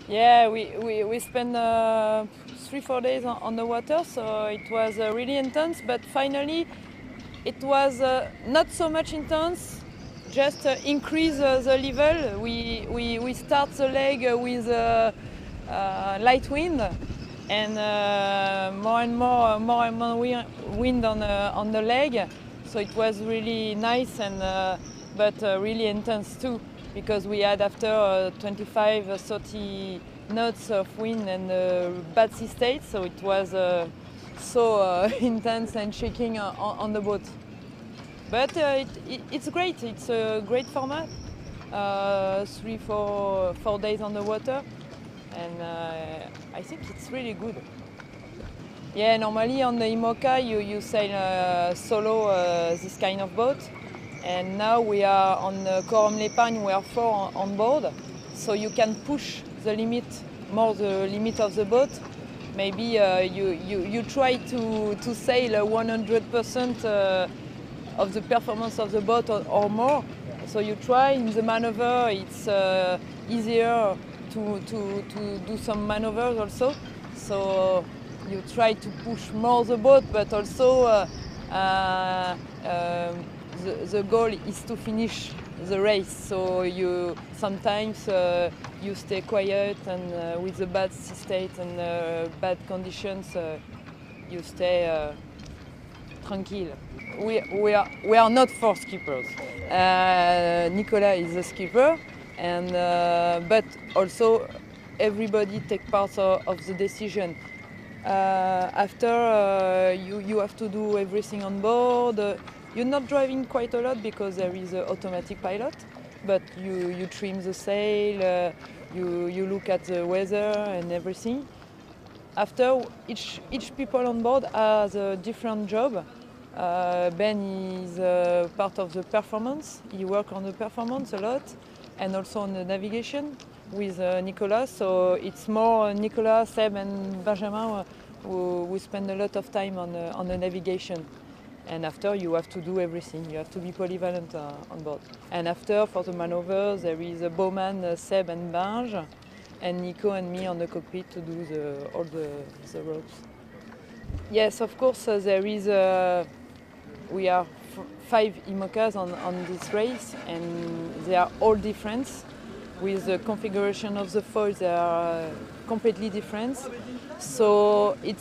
Yeah, we spent 3-4 days on the water, so it was really intense. But finally, it was not so much intense. Just increase the level. We start the leg with light wind, and more and more wind on the leg. So it was really nice and but really intense too, because we had after 25 30 knots of wind and bad sea state, so it was so intense and shaking on the boat. But it's great. It's a great format. 4 days on the water, and I think it's really good. Yeah, normally on the IMOCA you sail solo this kind of boat, and now we are on the Corum l'Épargne. We are 4 on board, so you can push the limit, more the limit of the boat. Maybe you try to sail 100% of the performance of the boat or more. So you try in the maneuver. It's easier to do some maneuvers also. So you try to push more the boat, but also the goal is to finish the race. So you sometimes you stay quiet, and with the bad sea state and bad conditions, you stay tranquille. We are not 4 skippers. Nicolas is the skipper, and but also everybody take part of the decision. After you have to do everything on board. You're not driving quite a lot because there is an automatic pilot, but you trim the sail, you look at the weather and everything. After, each people on board has a different job. Ben is part of the performance. He works on the performance a lot, and also on the navigation with Nicolas. So it's more Nicolas, Seb, and Benjamin who spend a lot of time on the navigation. And after, you have to do everything. You have to be polyvalent on board. And after, for the maneuvers, there is a bowman, Seb and Benj, and Nico and me on the cockpit to do all the ropes. Yes, of course, there is. We are 5 IMOCAs on this race, and they are all different. With the configuration of the foils, they are completely different. So it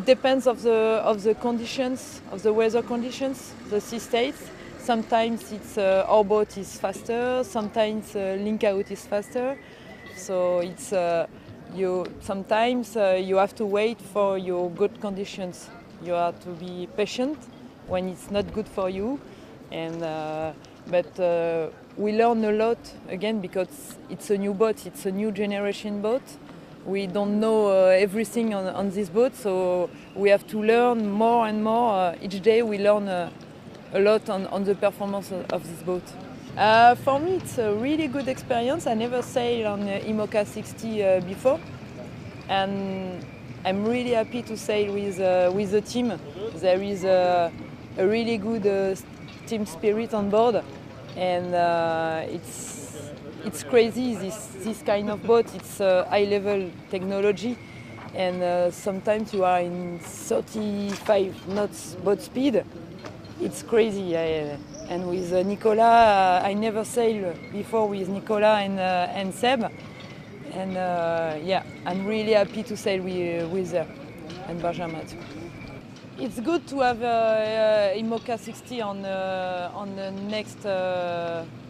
depends of the conditions, of the weather conditions, the sea states. Sometimes it's our boat is faster. Sometimes link out is faster. So it's sometimes you have to wait for your good conditions. You have to be patient when it's not good for you, and but we learn a lot again because it's a new boat. It's a new generation boat. We don't know everything on this boat, so we have to learn more and more. Each day we learn a lot on the performance of this boat. For me, it's a really good experience. I never sailed on IMOCA 60 before, and I'm really happy to sail with the team. There is a really good team spirit on board, and it's crazy, this kind of boat. It's high-level technology, and sometimes you are in 35 knots boat speed. It's crazy. And with Nicolas, I never sailed before with Nicolas and Seb, and yeah, I'm really happy to sail with them, and Benjamin too. It's good to have IMOCA 60 on the next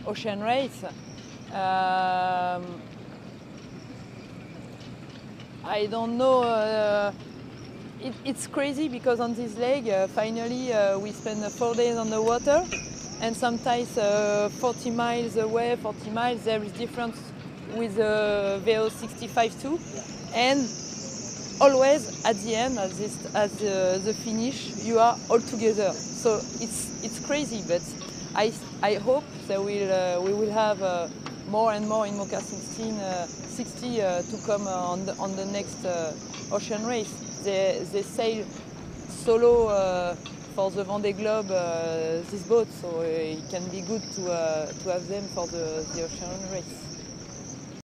ocean race. I don't know. It's crazy because on this leg, finally, we spend 4 days on the water, and sometimes 40 miles away, 40 miles, there is difference with the VO 65 too, and always at the end, at the finish, you are all together. So it's crazy, but I hope that we will have more and more IMOCA 60 to come on the next ocean race. They sail solo for the Vendée Globe, this boat, so it can be good to have them for the ocean race.